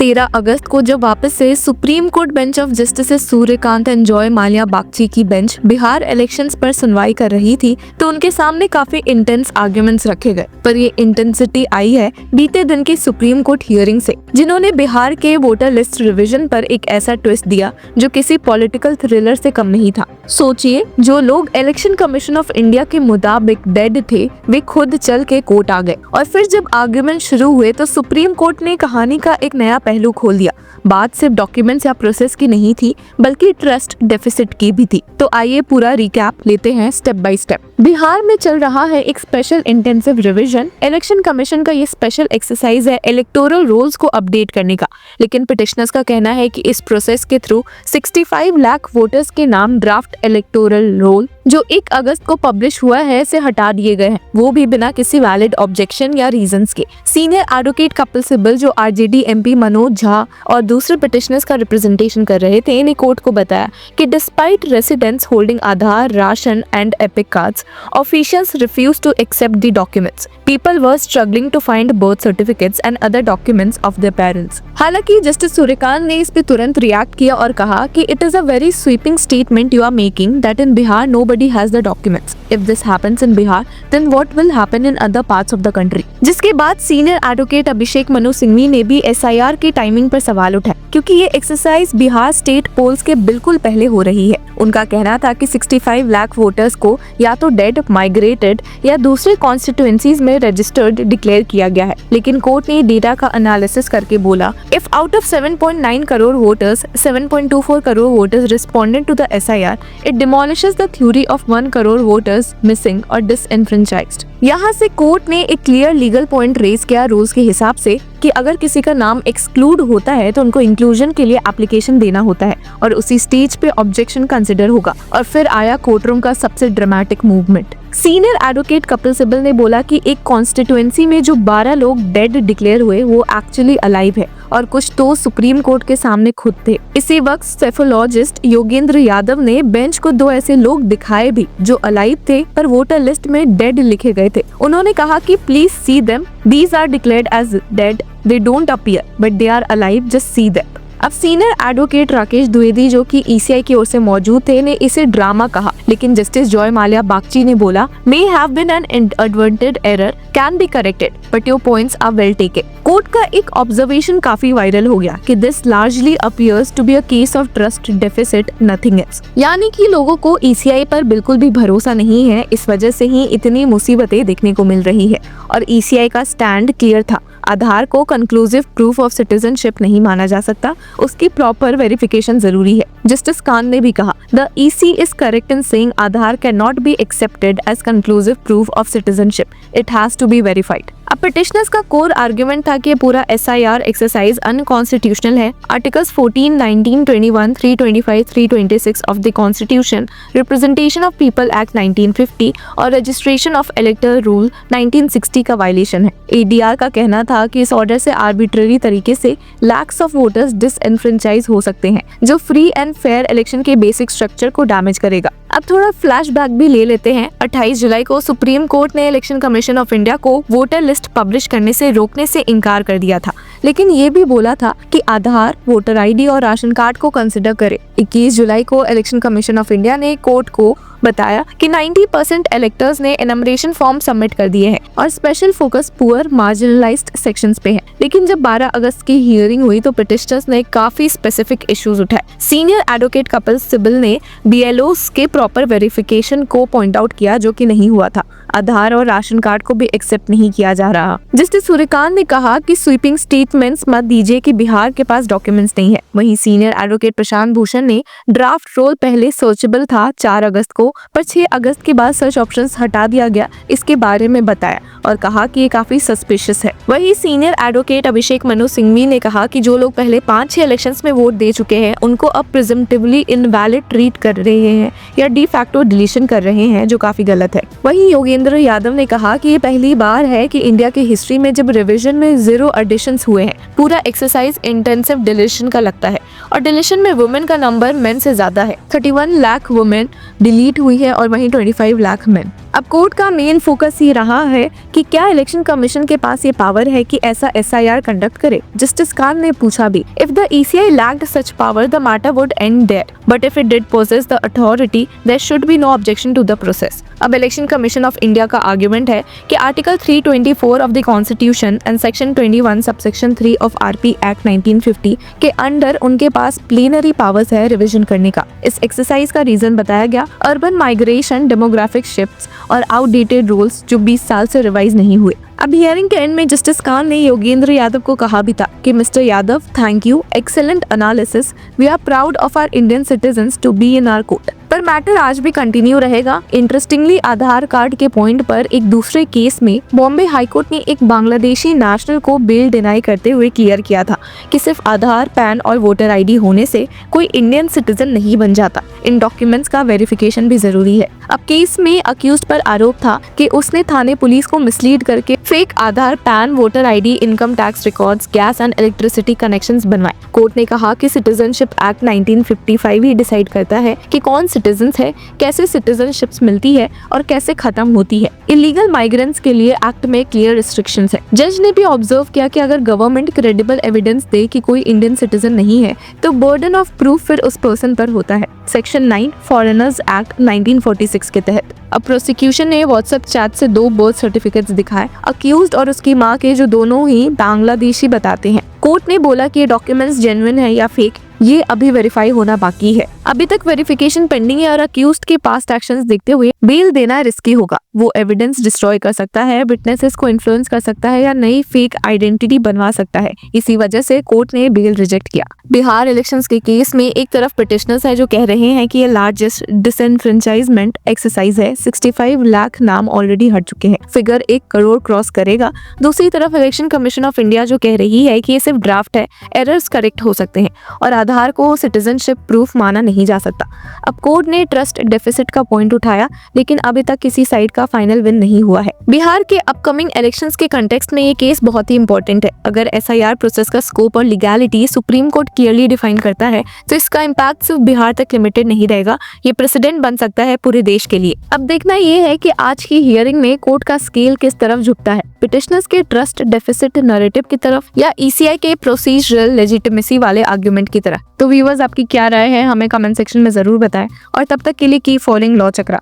13 अगस्त को जब वापस से supreme court bench of justice Suryakant and Joy Mallya Bagchi की बेंच बिहार इलेक्शंस पर सुनवाई कर रही थी तो उनके सामने काफी इंटेंस आर्ग्यूमेंट्स रखे गए। पर ये इंटेंसिटी आई है बीते दिन की सुप्रीम कोर्ट हियरिंग से, जिन्होंने बिहार के वोटर लिस्ट रिवीजन पर एक ऐसा ट्विस्ट दिया जो किसी पॉलिटिकल थ्रिलर से कम नहीं था। सोचिए, जो लोग इलेक्शन कमीशन ऑफ इंडिया के मुताबिक डेड थे वे खुद चल के कोर्ट आ गए, और फिर जब आर्ग्यूमेंट शुरू हुए तो सुप्रीम कोर्ट ने कहानी का एक नया पहलू खोल दिया। बात सिर्फ डॉक्यूमेंट्स या प्रोसेस की नहीं थी बल्कि ट्रस्ट डेफिसिट की भी थी। तो आइए पूरा रिकैप लेते हैं स्टेप बाय स्टेप। बिहार में चल रहा है एक special intensive revision. Election commission का ये स्पेशल एक्सरसाइज है इलेक्टोरल रोल्स को अपडेट करने का, लेकिन पिटिशनर्स का कहना है कि इस प्रोसेस के थ्रू 65 लाख वोटर्स के नाम ड्राफ्ट इलेक्टोरल रोल जो 1 अगस्त को पब्लिश हुआ है से हटा दिए गए हैं, वो भी बिना किसी वैलिड ऑब्जेक्शन या रीजंस के। सीनियर एडवोकेट कपिल सिब्बल जो आरजेडी एमपी मनोज झा और दूसरे पिटिशनर्स का रिप्रेजेंटेशन कर रहे थे ने कोर्ट को बताया कि despite residents holding Aadhaar, ration and EPIC cards, officials refuse to accept the documents. People were struggling to find birth certificates and other documents of their parents. हालांकि जस्टिस सूर्यकांत ने इस पे तुरंत रिएक्ट किया और कहा कि it is a very sweeping statement you are making that in Bihar nobody has the documents. If this happens in Bihar, then what will happen in other parts of the country? जिसके बाद senior advocate Abhishek Manu Singhvi ने भी SIR की timing पर सवाल उठाए, क्योंकि ये एक्सरसाइज बिहार स्टेट पोल्स के बिल्कुल पहले हो रही है। उनका कहना था कि 65 लाख वोटर्स को या तो डेड, माइग्रेटेड या दूसरे कॉन्स्टिट्यूएंसीज में रजिस्टर्ड डिक्लेयर किया गया है। लेकिन कोर्ट ने डेटा का एनालिसिस करके बोला, if out of 7.9 crore voters 7.24 crore voters responded to the SIR, it demolishes the theory of 1 crore voters missing और डिसएनफ्रेंचाइज्ड। यहाँ से कोर्ट ने एक क्लियर लीगल पॉइंट रेज किया रूल्स के हिसाब से कि अगर किसी का नाम एक्सक्लूड होता है तो उनको इंक्लूजन के लिए एप्लीकेशन देना होता है और उसी स्टेज पे ऑब्जेक्शन कंसिडर होगा। और फिर आया कोर्ट रूम का सबसे dramatic movement. Senior advocate Kapil Sibal ने बोला कि एक कॉन्स्टिट्यूएंसी में जो 12 लोग डेड डिक्लेयर हुए वो एक्चुअली अलाइव है और कुछ तो सुप्रीम कोर्ट के सामने खुद थे। इसी वक्त सेफोलॉजिस्ट योगेंद्र यादव ने बेंच को 2 ऐसे लोग दिखाए भी जो अलाइव थे पर वोटर लिस्ट में डेड लिखे गए थे। उन्होंने कहा कि please see them, these are declared as dead, they don't appear but they are alive, just see them. अब सीनियर एडवोकेट राकेश द्विवेदी जो कि ECI की ओर से मौजूद थे ने इसे ड्रामा कहा, लेकिन जस्टिस जॉय माल्या बागची ने बोला, may have been an inadvertent error, can be corrected but your points are well taken. Court का एक ऑब्जर्वेशन काफी वायरल हो गया कि this largely appears to be a case of trust deficit, nothing else. यानी कि लोगों को ECI पर बिल्कुल भी भरोसा नहीं है, इस वजह से ही इतनी मुसीबतें देखने को मिल रही है। और ECI का स्टैंड क्लियर था, आधार को कंक्लूसिव प्रूफ ऑफ सिटीजनशिप नहीं माना जा सकता, उसकी प्रॉपर वेरिफिकेशन जरूरी है। जस्टिस कान ने भी कहा, the EC is correct in saying Aadhaar can not be accepted as conclusive proof of citizenship, it has to be verified. अब पिटिशनर्स का कोर आर्ग्यूमेंट था कि पूरा SIR एक्सरसाइज अनकॉन्स्टिट्यूशनल है। Articles 14, 19, 21, 325, 326 of the constitution, representation of people act 1950 और registration of electoral rule 1960 का violation है। ADR का कहना था कि इस ऑर्डर से आर्बिट्ररी तरीके से लैक्स ऑफ वोटर्स डिसएनफ्रेंचाइज हो सकते हैं, जो फ्री एंड फेयर इलेक्शन के बेसिक स्ट्रक्चर को डैमेज करेगा। अब थोड़ा फ्लैशबैक भी ले लेते हैं। 28 जुलाई को सुप्रीम कोर्ट ने इलेक्शन कमीशन ऑफ इंडिया को वोटर लिस्ट पब्लिश करने से रोकने से इनकार कर दिया था, लेकिन ये भी बोला था कि आधार, वोटर ID और राशन कार्ड को कंसिडर करे। 21 जुलाई को इलेक्शन कमीशन ऑफ इंडिया ने कोर्ट को बताया कि 90% इलेक्टर्स ने एनमरेशन फॉर्म सबमिट कर दिए हैं और special focus poor marginalised sections पे है। लेकिन जब 12 अगस्त की हियरिंग हुई तो पिटिशनर्स ने काफी स्पेसिफिक इश्यूज उठाए। सीनियर एडवोकेट कपिल सिब्बल ने BLOs के प्रॉपर वेरिफिकेशन को पॉइंट आउट किया जो कि नहीं हुआ था। आधार और राशन कार्ड को भी एक्सेप्ट नहीं किया जा रहा। जस्टिस सूर्यकांत ने कहा कि स्वीपिंग स्टेटमेंट्स मत दीजिए कि बिहार के पास डॉक्यूमेंट्स नहीं है। वहीं सीनियर एडवोकेट प्रशांत भूषण ने ड्राफ्ट रोल पहले सर्चेबल था 4 अगस्त को, पर 6 अगस्त के बाद सर्च ऑप्शंस हटा दिया गया, इसके बारे में बताया और कहा कि ये काफी सस्पिशियस है। वहीं सीनियर एडवोकेट अभिषेक मनु सिंघवी ने कहा कि जो लोग पहले 5-6 इलेक्शंस में वोट दे चुके हैं उनको अब प्रिजम्पटिवली इनवैलिड ट्रीट कर रहे हैं या डी फैक्टो डिलीशन कर रहे हैं, जो काफी गलत है। वहीं योगेंद्र यादव ने कहा कि ये पहली बार है कि इंडिया की हिस्ट्री में जब रिवीजन में 0 एडिशंस हुए हैं। पूरा एक्सरसाइज इंटेंसिव डिलीशन का लगता है और डिलीशन में वुमेन का नंबर मेन से ज्यादा है। 31 लाख वुमेन डिलीट हुई है और वहीं 25 लाख मेन। अब कोर्ट का मेन फोकस ये रहा है कि क्या इलेक्शन कमीशन के पास ये पावर है कि ऐसा SIR कंडक्ट करे। जस्टिस खान ने पूछा भी, if the ECI lacked such power, the matter would end there. But if it did possess the authority, there should be no objection to the process. अब इलेक्शन कमीशन ऑफ इंडिया का argument है कि article 324 of the constitution and section 21 subsection 3 of RP act 1950 के under उनके पास plenary powers है revision करने का। इस एक्सरसाइज का रीजन बताया गया अर्बन माइग्रेशन, डेमोग्राफिक शिफ्ट्स और आउटडेटेड रूल्स जो 20 साल से रिवाइज नहीं हुए। अब हियरिंग के एंड में जस्टिस खान ने योगेंद्र यादव को कहा भी था कि mister Yadav, thank you, excellent analysis, we are proud of our Indian citizens to be in our court. पर मैटर आज भी कंटिन्यू रहेगा। इंटरेस्टिंगली आधार कार्ड के पॉइंट पर एक दूसरे केस में बॉम्बे हाईकोर्ट ने एक बांग्लादेशी नेशनल को बेल डिनाई करते हुए क्लियर किया था कि सिर्फ आधार, पैन और वोटर ID होने से कोई इंडियन सिटीजन नहीं बन जाता, इन डॉक्यूमेंट्स का वेरिफिकेशन भी जरूरी है। अब केस में अक्यूज्ड पर आरोप था कि उसने थाने पुलिस को मिसलीड करके fake Aadhaar, pan, voter ID, income tax records, gas and electricity connections बनवाए। कोर्ट ने कहा कि सिटीजनशिप एक्ट 1955 ही डिसाइड करता है कि कौन सिटीजन्स है, कैसे सिटीजनशिप्स मिलती है और कैसे खत्म होती है। इलीगल माइग्रेंट्स के लिए एक्ट में क्लियर रिस्ट्रिक्शंस है। जज ने भी ऑब्जर्व किया कि अगर गवर्नमेंट क्रेडिबल एविडेंस दे कि कोई इंडियन सिटीजन नहीं है तो बर्डन ऑफ प्रूफ फिर उस पर्सन पर होता है, सेक्शन 9 फॉरेनर्स एक्ट 1946 के तहत। अब प्रोसिक्यूशन ने व्हाट्सएप चैट से 2 बर्थ सर्टिफिकेट्स दिखाए अक्यूज्ड और उसकी मां के, जो दोनों ही बांग्लादेशी बताते हैं। कोर्ट ने बोला कि ये डॉक्यूमेंट्स जेन्युइन है या फेक, ये अभी वेरीफाई होना बाकी है। अभी तक वेरिफिकेशन पेंडिंग है और अक्यूज्ड के पास्ट एक्शंस देखते हुए बेल देना रिस्की होगा। वो एविडेंस डिस्ट्रॉय कर सकता है, विटनेसेस को इन्फ्लुएंस कर सकता है या नई फेक आइडेंटिटी बनवा सकता है। इसी वजह से कोर्ट ने बेल रिजेक्ट किया। बिहार इलेक्शंस के केस में एक तरफ पिटिशनर्स है जो कह रहे हैं कि ये लार्जेस्ट डिसएनफ्रेंचाइजमेंट एक्सरसाइज है, 65 लाख नाम ऑलरेडी हट चुके हैं, फिगर 1 करोड़ क्रॉस करेगा। दूसरी तरफ इलेक्शन कमीशन ऑफ इंडिया जो कह रही है कि ये सिर्फ ड्राफ्ट है, एरर्स करेक्ट हो सकते हैं और आधार को सिटीजनशिप प्रूफ माना नहीं जा सकता। अब कोर्ट ने ट्रस्ट डेफिसिट का पॉइंट उठाया, लेकिन अभी तक किसी साइड का फाइनल विन नहीं हुआ है। बिहार के अपकमिंग इलेक्शंस के कंटेक्स्ट में ये केस बहुत ही इंपॉर्टेंट है। अगर SIR प्रोसेस का स्कोप और legality supreme court clearly define करता है तो इसका इम्पैक्ट सिर्फ बिहार तक लिमिटेड नहीं रहेगा, ये प्रेसिडेंट बन सकता है पूरे देश के लिए। अब देखना ये है कि आज की हियरिंग में कोर्ट का स्केल किस तरफ झुकता है, पिटिशनर्स के ट्रस्ट डेफिसिट नैरेटिव की तरफ या ECI के प्रोसीजरल लेजिटिमेसी वाले आर्गुमेंट की तरफ। तो व्यूअर्स, आपकी क्या राय है हमें कमेंट सेक्शन में जरूर बताएं और तब तक के लिए कीप फॉलोइंग लॉ चक्रा।